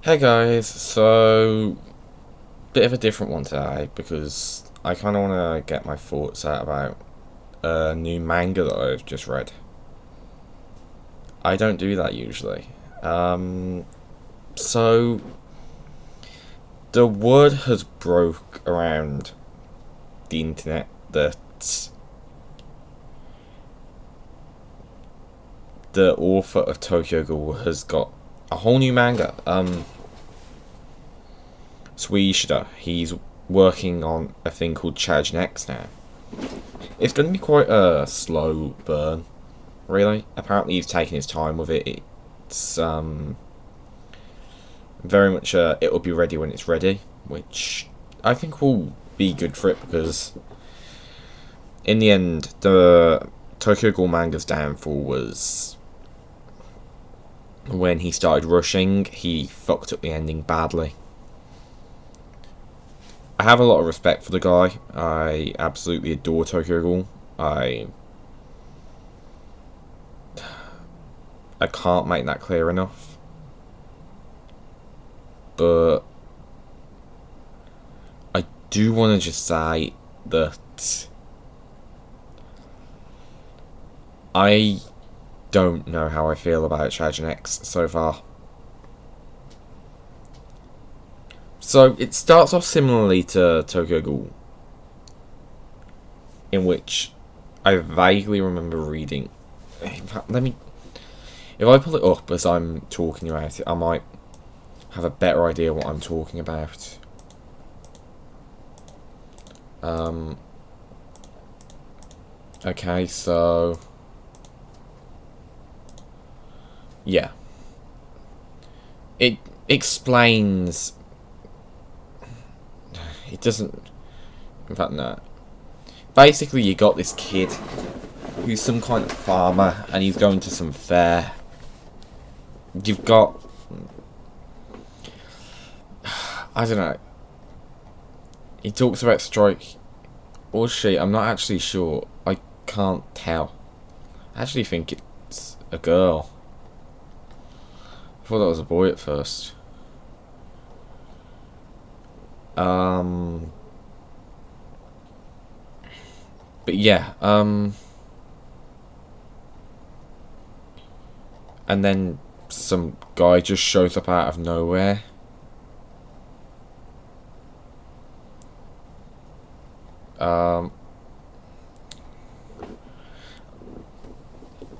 Hey guys, so bit of a different one today because I kind of want to get my thoughts out about a new manga that I've just read. I don't do that usually. So the word has broke around the internet that the author of Tokyo Ghoul has got a whole new manga. Sui Ishida. He's working on a thing called Choujin X now. It's going to be quite a slow burn, really. Apparently, he's taking his time with it. It's very much it'll be ready when it's ready, which I think will be good for it because in the end, the Tokyo Ghoul manga's downfall was when he started rushing. He fucked up the ending badly. I have a lot of respect for the guy. I absolutely adore Tokyo Ghoul. I can't make that clear enough. But I do want to just say that I don't know how I feel about Choujin X so far. So it starts off similarly to Tokyo Ghoul, in which I vaguely remember reading. In fact, if I pull it up as I'm talking about it, I might have a better idea what I'm talking about. Okay, so yeah, it explains. It doesn't. In fact, no. Basically, you got this kid who's some kind of farmer, and he's going to some fair. You've got. I don't know. He talks about strike. Or she, I'm not actually sure. I can't tell. I actually think it's a girl. I thought that was a boy at first. But yeah, and then some guy just shows up out of nowhere.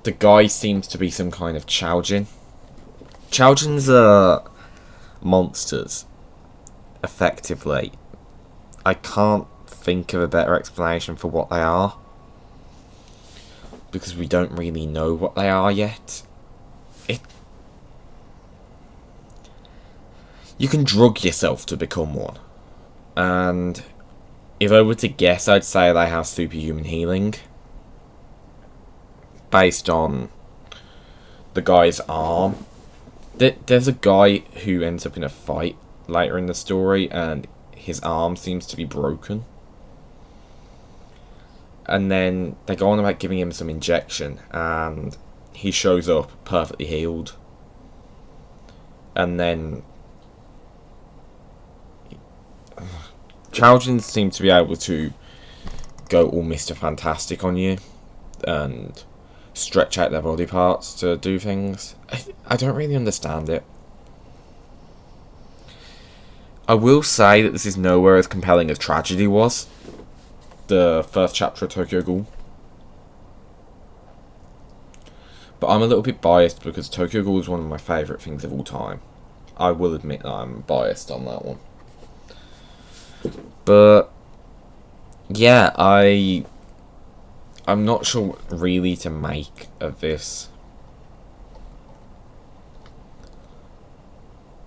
The guy seems to be some kind of Choujin. Choujins are monsters, effectively. I can't think of a better explanation for what they are, because we don't really know what they are yet. You can drug yourself to become one, and if I were to guess, I'd say they have superhuman healing, based on the guy's arm. There's a guy who ends up in a fight later in the story, and his arm seems to be broken. And then they go on about giving him some injection, and he shows up perfectly healed. And then Choujins seem to be able to go all Mr. Fantastic on you and stretch out their body parts to do things. I don't really understand it. I will say that this is nowhere as compelling as Tragedy was, the first chapter of Tokyo Ghoul. But I'm a little bit biased because Tokyo Ghoul is one of my favourite things of all time. I will admit that I'm biased on that one. But yeah, I'm not sure what really to make of this.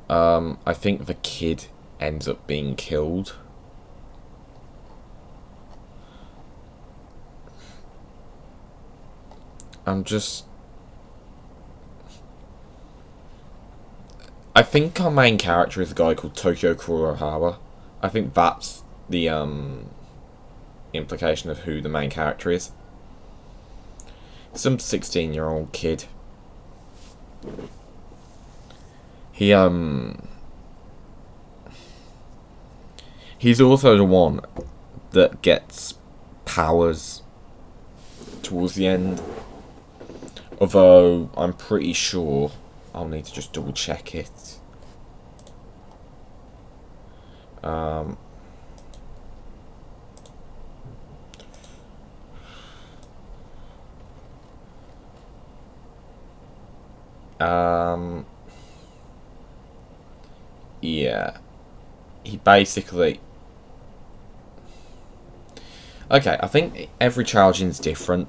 I think the kid ends up being killed. I think our main character is a guy called Tokyo Kurohawa. I think that's the implication of who the main character is. Some 16-year-old kid. He He's also the one that gets powers towards the end. Although, I'm pretty sure I'll need to just double check it. Yeah. He basically... Okay, I think every Choujin's different.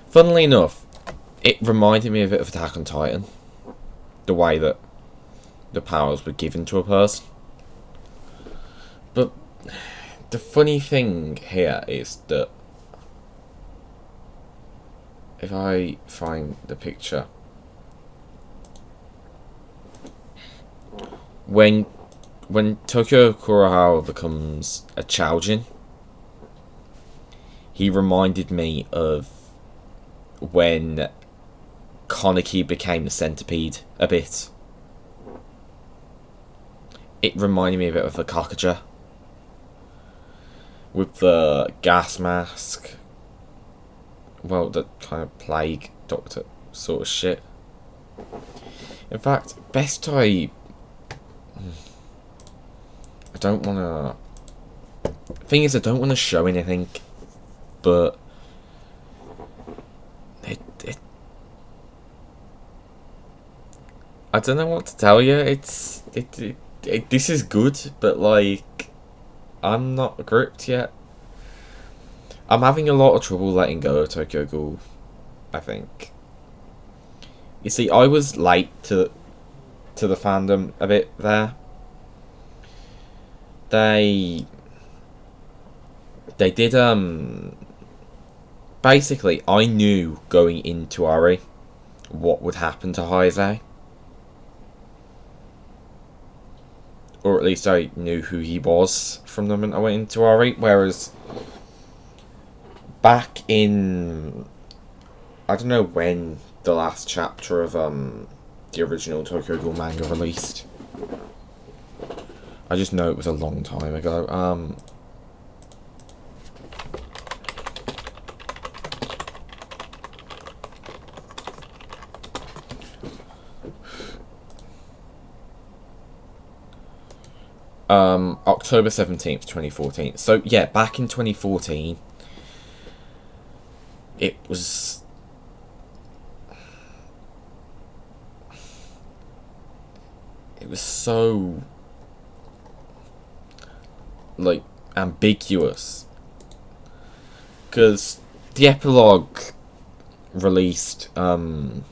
Funnily enough, it reminded me a bit of Attack on Titan. The way that the powers were given to a person. But the funny thing here is that if I find the picture, when Tokyo Kurohara becomes a Choujin, he reminded me of when Kaneki became the centipede a bit. It reminded me a bit of the Kakaja. With the gas mask. Well, the kind of plague doctor sort of shit. In fact, best I don't want to... Thing is, I don't want to show anything, but I don't know what to tell you. This is good, but like, I'm not gripped yet. I'm having a lot of trouble letting go of Tokyo Ghoul, I think. You see, I was late to the fandom a bit there. They did, basically, I knew going into Ari what would happen to Heise. Or at least I knew who he was from the moment I went into Ari. Whereas back in... I don't know when the last chapter of the original Tokyo Ghoul manga released. I just know it was a long time ago. October 17th, 2014. So, yeah, back in 2014, it was... It was so... like, ambiguous. Because the epilogue released, in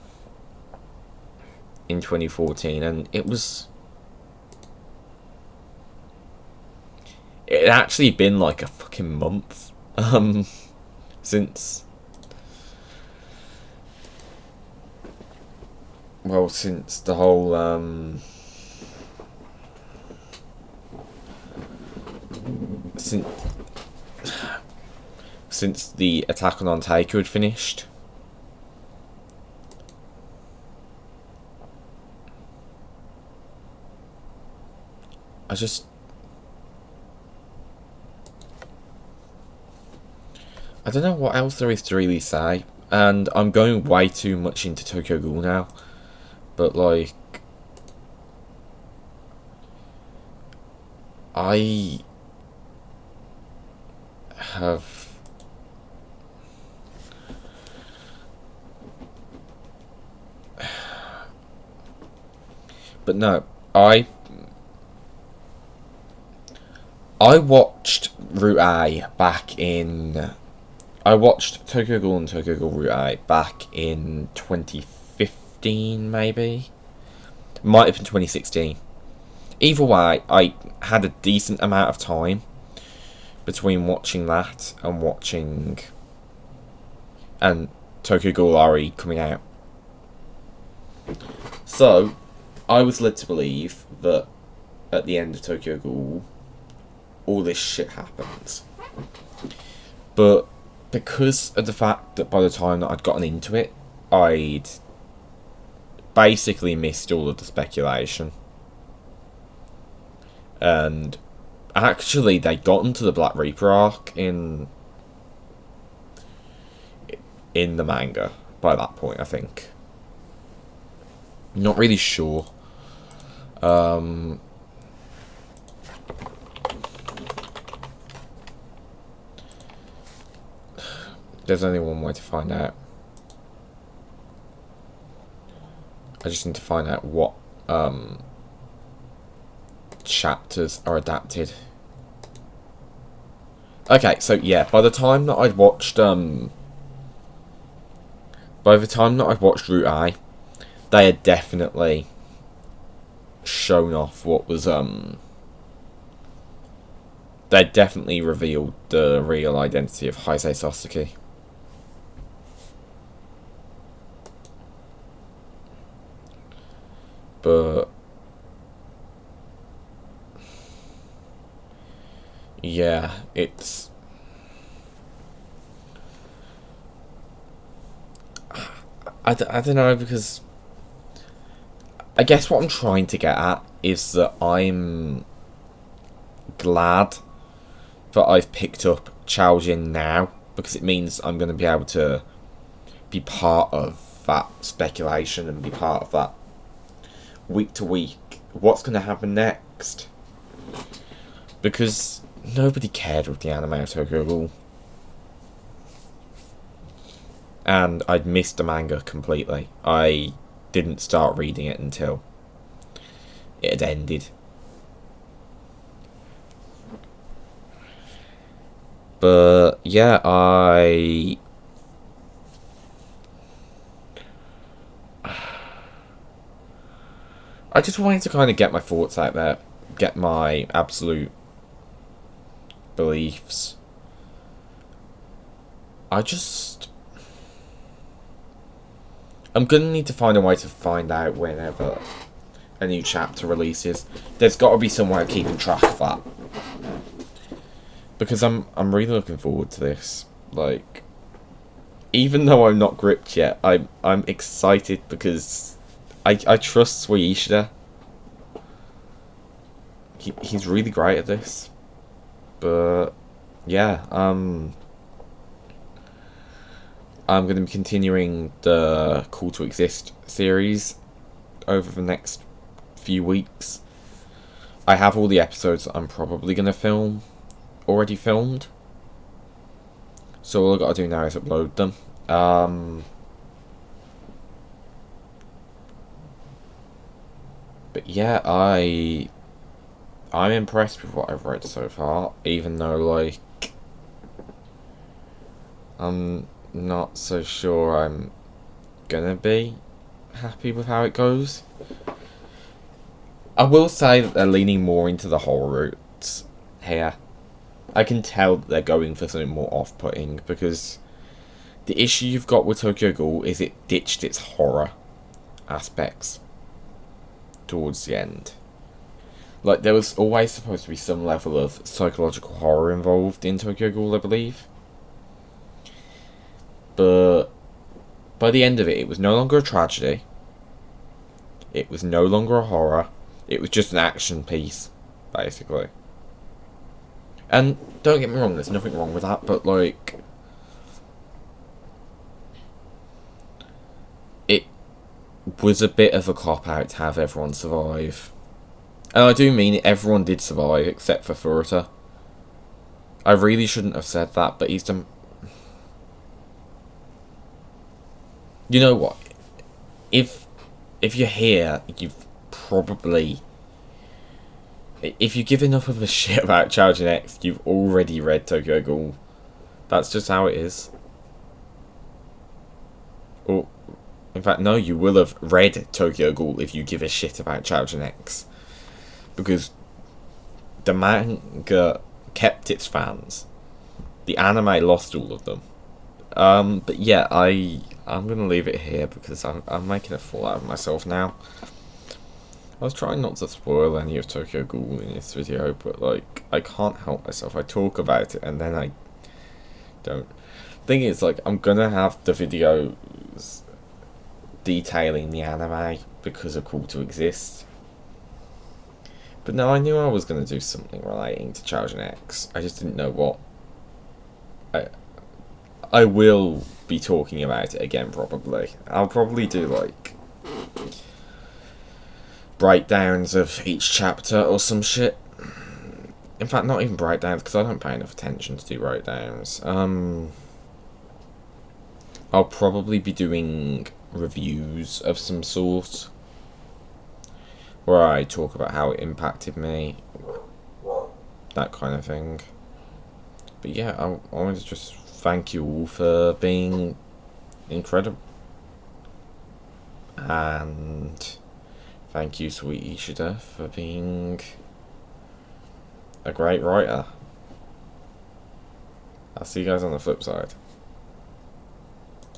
2014, and it was... It had actually been like a fucking month since the whole since the Attack on Taiko had finished. I don't know what else there is to really say, and I'm going way too much into Tokyo Ghoul now, but like, I have... But no, I watched Route A back in... I watched Tokyo Ghoul and Tokyo Ghoul Route A back in 2015, maybe? Might have been 2016. Either way, I had a decent amount of time between watching that and watching... and Tokyo Ghoul RE coming out. So, I was led to believe that at the end of Tokyo Ghoul, all this shit happens. But because of the fact that by the time that I'd gotten into it, I'd basically missed all of the speculation. And Actually, they got into the Black Reaper arc in the manga by that point, I think. Not really sure. There's only one way to find out. I just need to find out what chapters are adapted. Okay, so yeah, by the time that I'd watched Route I, they had definitely shown off what was they definitely revealed the real identity of Heisei Sasuke. But yeah, it's I don't know, because I guess what I'm trying to get at is that I'm glad that I've picked up Choujin now, because it means I'm going to be able to be part of that speculation and be part of that week to week. What's going to happen next? Because nobody cared with the anime of Tokyo Ghoul. And I'd missed the manga completely. I didn't start reading it until it had ended. But yeah, I just wanted to kind of get my thoughts out there, get my absolute beliefs. I'm gonna need to find a way to find out whenever a new chapter releases. There's got to be some way of keeping track of that, because I'm really looking forward to this. Like, even though I'm not gripped yet, I'm excited because I trust Sui Ishida. He's really great at this. But yeah, I'm going to be continuing the Call to Exist series over the next few weeks. I have all the episodes that I'm probably going to film already filmed. So all I've got to do now is upload them. But yeah, I'm impressed with what I've read so far, even though, like, I'm not so sure I'm gonna be happy with how it goes. I will say that they're leaning more into the horror routes here. I can tell that they're going for something more off-putting, because the issue you've got with Tokyo Ghoul is it ditched its horror aspects towards the end. Like, there was always supposed to be some level of psychological horror involved in Tokyo Ghoul, I believe. But by the end of it, it was no longer a tragedy. It was no longer a horror. It was just an action piece, basically. And don't get me wrong, there's nothing wrong with that, but, like, it was a bit of a cop-out to have everyone survive. And I do mean it, everyone did survive, except for Furuta. I really shouldn't have said that, but he's done... You know what? If you're here, you've probably... If you give enough of a shit about Choujin X, you've already read Tokyo Ghoul. That's just how it is. Or, in fact, no, you will have read Tokyo Ghoul if you give a shit about Choujin X. Because the manga kept its fans. The anime lost all of them. But yeah, I'm going to leave it here because I'm making a fool out of myself now. I was trying not to spoil any of Tokyo Ghoul in this video, but, like, I can't help myself. I talk about it and then I don't. Thing is, like, I'm going to have the videos detailing the anime because of Call to Exist. But no, I knew I was going to do something relating to Choujin X. I just didn't know what. I will be talking about it again, probably. I'll probably do, like, breakdowns of each chapter or some shit. In fact, not even breakdowns, because I don't pay enough attention to do breakdowns. I'll probably be doing reviews of some sort, where I talk about how it impacted me, that kind of thing. But yeah, I wanted to just thank you all for being incredible. And thank you, Sui Ishida, for being a great writer. I'll see you guys on the flip side.